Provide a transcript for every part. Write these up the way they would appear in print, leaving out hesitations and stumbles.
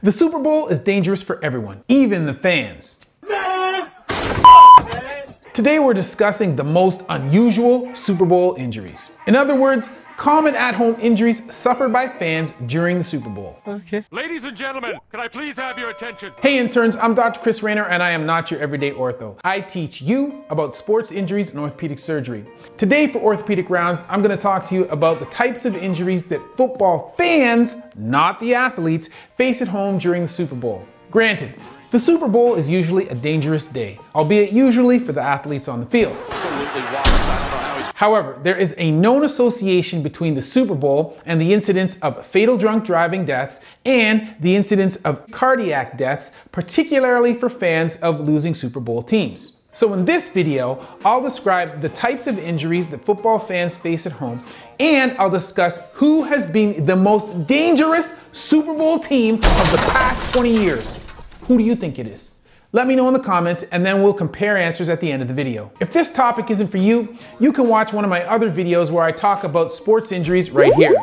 The Super Bowl is dangerous for everyone, even the fans. Today we're discussing the most unusual Super Bowl injuries. In other words, common at-home injuries suffered by fans during the Super Bowl. Okay. Ladies and gentlemen, can I please have your attention? Hey interns, I'm Dr. Chris Raynor and I am not your everyday ortho. I teach you about sports injuries and orthopedic surgery. Today for Orthopedic Rounds, I'm going to talk to you about the types of injuries that football fans, not the athletes, face at home during the Super Bowl. Granted, the Super Bowl is usually a dangerous day, albeit usually for the athletes on the field. Absolutely wild. However, there is a known association between the Super Bowl and the incidence of fatal drunk driving deaths and the incidence of cardiac deaths, particularly for fans of losing Super Bowl teams. So in this video, I'll describe the types of injuries that football fans face at home, and I'll discuss who has been the most dangerous Super Bowl team of the past 20 years. Who do you think it is? Let me know in the comments and then we'll compare answers at the end of the video. If this topic isn't for you, you can watch one of my other videos where I talk about sports injuries right here.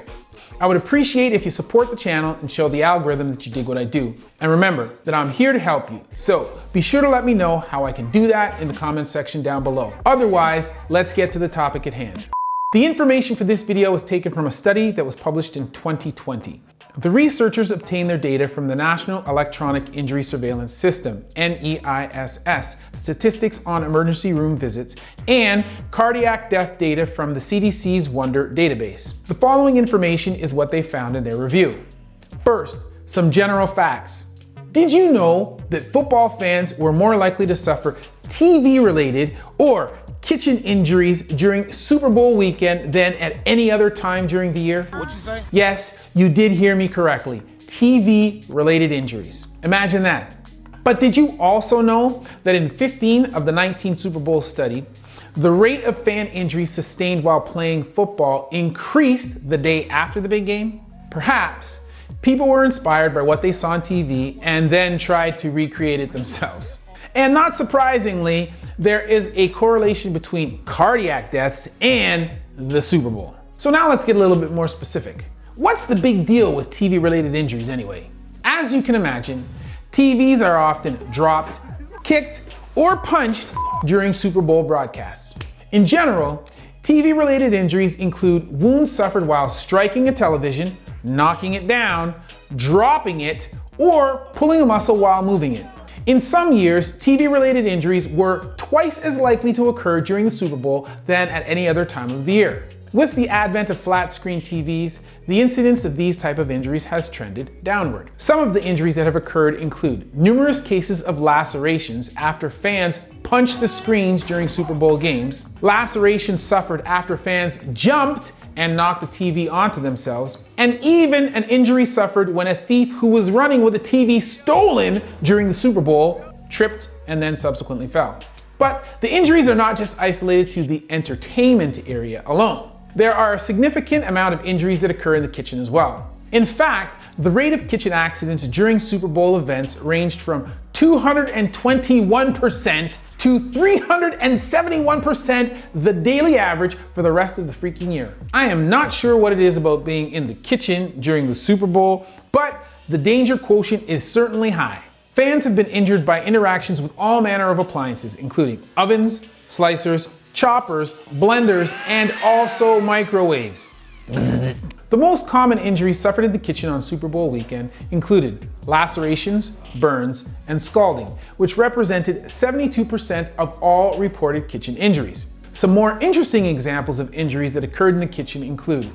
I would appreciate if you support the channel and show the algorithm that you dig what I do. And remember that I'm here to help you. So be sure to let me know how I can do that in the comments section down below. Otherwise, let's get to the topic at hand. The information for this video was taken from a study that was published in 2020. The researchers obtained their data from the National Electronic Injury Surveillance System, NEISS, statistics on emergency room visits, and cardiac death data from the CDC's Wonder database. The following information is what they found in their review. First, some general facts. Did you know that football fans were more likely to suffer TV-related or kitchen injuries during Super Bowl weekend than at any other time during the year? What'd you say? Yes, you did hear me correctly. TV-related injuries. Imagine that. But did you also know that in 15 of the 19 Super Bowl studied, the rate of fan injuries sustained while playing football increased the day after the big game? Perhaps people were inspired by what they saw on TV and then tried to recreate it themselves. And not surprisingly, there is a correlation between cardiac deaths and the Super Bowl. So now let's get a little bit more specific. What's the big deal with TV-related injuries anyway? As you can imagine, TVs are often dropped, kicked, or punched during Super Bowl broadcasts. In general, TV-related injuries include wounds suffered while striking a television, knocking it down, dropping it, or pulling a muscle while moving it. In some years, TV-related injuries were twice as likely to occur during the Super Bowl than at any other time of the year. With the advent of flat-screen TVs, the incidence of these type of injuries has trended downward. Some of the injuries that have occurred include numerous cases of lacerations after fans punched the screens during Super Bowl games, lacerations suffered after fans jumped and knocked the TV onto themselves, and even an injury suffered when a thief who was running with a TV stolen during the Super Bowl tripped and then subsequently fell. But the injuries are not just isolated to the entertainment area alone. There are a significant amount of injuries that occur in the kitchen as well. In fact, the rate of kitchen accidents during Super Bowl events ranged from 221% to 371% the daily average for the rest of the freaking year. I am not sure what it is about being in the kitchen during the Super Bowl, but the danger quotient is certainly high. Fans have been injured by interactions with all manner of appliances, including ovens, slicers, choppers, blenders, and also microwaves. The most common injuries suffered in the kitchen on Super Bowl weekend included lacerations, burns, and scalding, which represented 72% of all reported kitchen injuries. Some more interesting examples of injuries that occurred in the kitchen include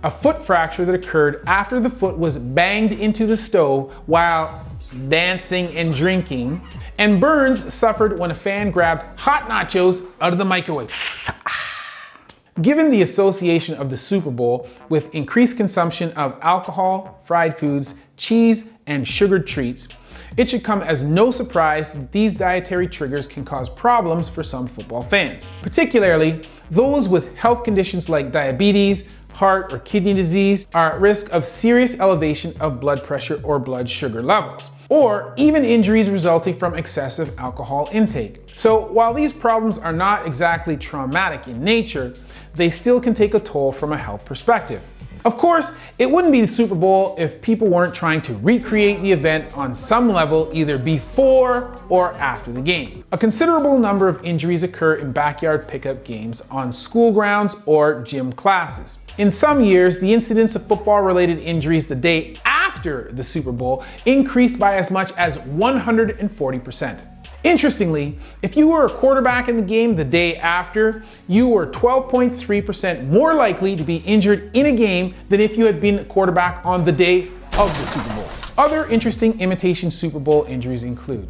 a foot fracture that occurred after the foot was banged into the stove while dancing and drinking, and burns suffered when a fan grabbed hot nachos out of the microwave. Given the association of the Super Bowl with increased consumption of alcohol, fried foods, cheese, and sugared treats, it should come as no surprise that these dietary triggers can cause problems for some football fans, particularly those with health conditions like diabetes, heart or kidney disease are at risk of serious elevation of blood pressure or blood sugar levels, or even injuries resulting from excessive alcohol intake. So while these problems are not exactly traumatic in nature, they still can take a toll from a health perspective. Of course, it wouldn't be the Super Bowl if people weren't trying to recreate the event on some level either before or after the game. A considerable number of injuries occur in backyard pickup games on school grounds or gym classes. In some years, the incidence of football-related injuries the day after the Super Bowl increased by as much as 140%. Interestingly, if you were a quarterback in the game the day after, you were 12.3% more likely to be injured in a game than if you had been a quarterback on the day of the Super Bowl. Other interesting imitation Super Bowl injuries include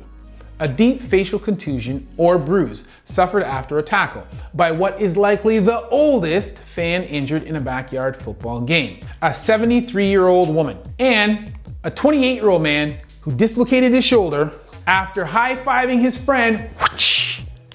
a deep facial contusion or bruise suffered after a tackle by what is likely the oldest fan injured in a backyard football game, a 73-year-old woman, and a 28-year-old man who dislocated his shoulder after high-fiving his friend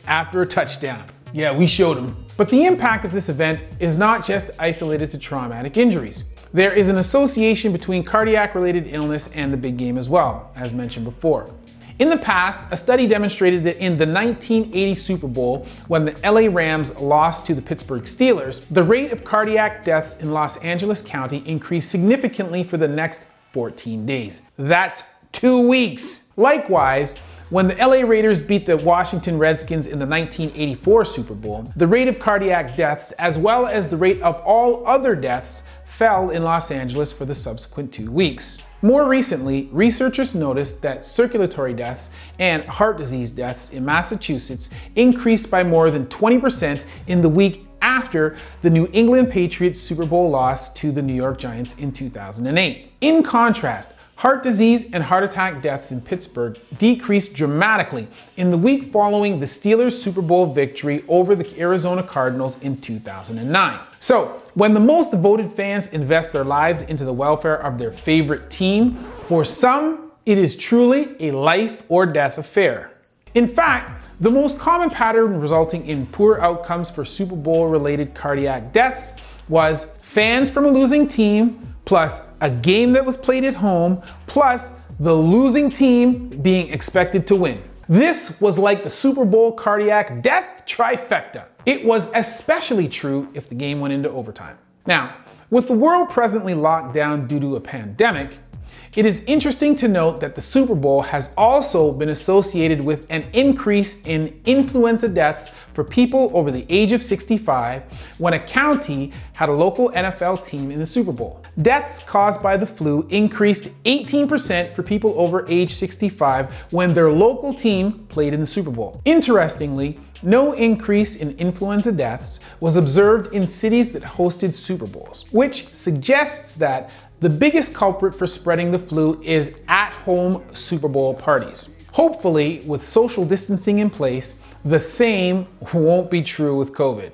after a touchdown. Yeah, we showed him. But the impact of this event is not just isolated to traumatic injuries. There is an association between cardiac-related illness and the big game as well, as mentioned before. In the past, a study demonstrated that in the 1980 Super Bowl, when the LA Rams lost to the Pittsburgh Steelers, the rate of cardiac deaths in Los Angeles County increased significantly for the next 14 days. That's 2 weeks. Likewise, when the LA Raiders beat the Washington Redskins in the 1984 Super Bowl, the rate of cardiac deaths, as well as the rate of all other deaths, fell in Los Angeles for the subsequent 2 weeks. More recently, researchers noticed that circulatory deaths and heart disease deaths in Massachusetts increased by more than 20% in the week after the New England Patriots Super Bowl loss to the New York Giants in 2008. In contrast, heart disease and heart attack deaths in Pittsburgh decreased dramatically in the week following the Steelers' Super Bowl victory over the Arizona Cardinals in 2009. So, when the most devoted fans invest their lives into the welfare of their favorite team, for some, it is truly a life or death affair. In fact, the most common pattern resulting in poor outcomes for Super Bowl-related cardiac deaths was fans from a losing team, plus a game that was played at home, plus the losing team being expected to win. This was like the Super Bowl cardiac death trifecta. It was especially true if the game went into overtime. Now, with the world presently locked down due to a pandemic, it is interesting to note that the Super Bowl has also been associated with an increase in influenza deaths for people over the age of 65 when a county had a local NFL team in the Super Bowl. Deaths caused by the flu increased 18% for people over age 65 when their local team played in the Super Bowl. Interestingly, no increase in influenza deaths was observed in cities that hosted Super Bowls, which suggests that the biggest culprit for spreading the flu is at-home Super Bowl parties. Hopefully, with social distancing in place, the same won't be true with COVID.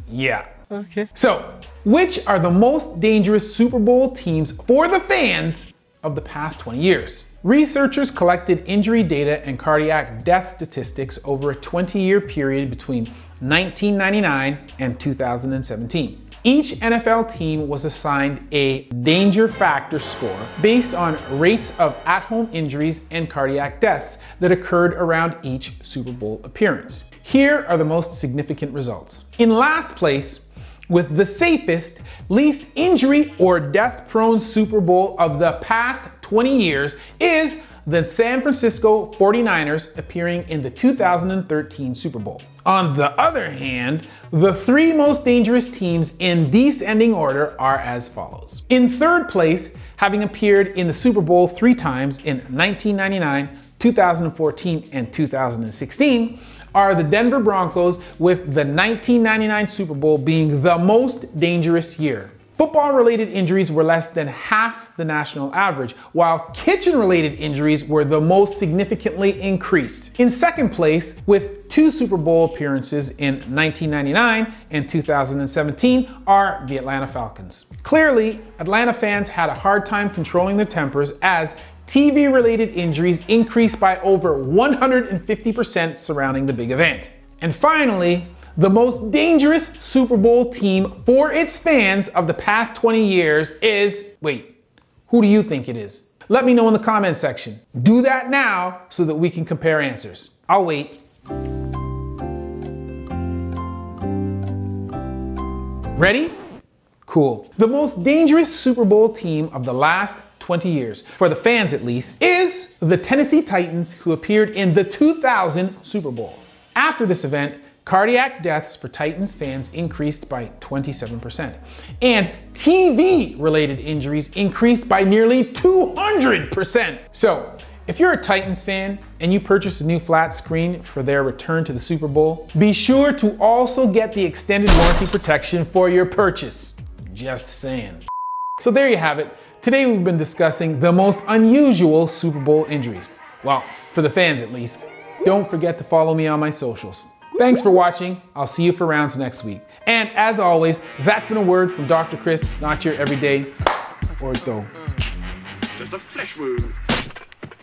Yeah. Okay. So, which are the most dangerous Super Bowl teams for the fans of the past 20 years? Researchers collected injury data and cardiac death statistics over a 20-year period between 1999 and 2017. Each NFL team was assigned a danger factor score based on rates of at-home injuries and cardiac deaths that occurred around each Super Bowl appearance. Here are the most significant results. In last place, with the safest, least injury or death-prone Super Bowl of the past 20 years is the San Francisco 49ers appearing in the 2013 Super Bowl. On the other hand, the three most dangerous teams in descending order are as follows. In third place, having appeared in the Super Bowl 3 times in 1999, 2014, and 2016, are the Denver Broncos, with the 1999 Super Bowl being the most dangerous year. Football-related injuries were less than half the national average, while kitchen-related injuries were the most significantly increased. In second place, with 2 Super Bowl appearances in 1999 and 2017, are the Atlanta Falcons. Clearly, Atlanta fans had a hard time controlling their tempers as TV-related injuries increased by over 150% surrounding the big event. And finally, the most dangerous Super Bowl team for its fans of the past 20 years is, wait, who do you think it is? Let me know in the comment section. Do that now so that we can compare answers. I'll wait. Ready? Cool. Cool. The most dangerous Super Bowl team of the last 20 years, for the fans at least, is the Tennessee Titans, who appeared in the 2000 Super Bowl. After this event, cardiac deaths for Titans fans increased by 27%. And TV-related injuries increased by nearly 200%. So, if you're a Titans fan and you purchased a new flat screen for their return to the Super Bowl, be sure to also get the extended warranty protection for your purchase. Just saying. So there you have it. Today we've been discussing the most unusual Super Bowl injuries. Well, for the fans at least. Don't forget to follow me on my socials. Thanks for watching. I'll see you for rounds next week. And as always, that's been a word from Dr. Chris, not your everyday ortho. Just a flesh wound.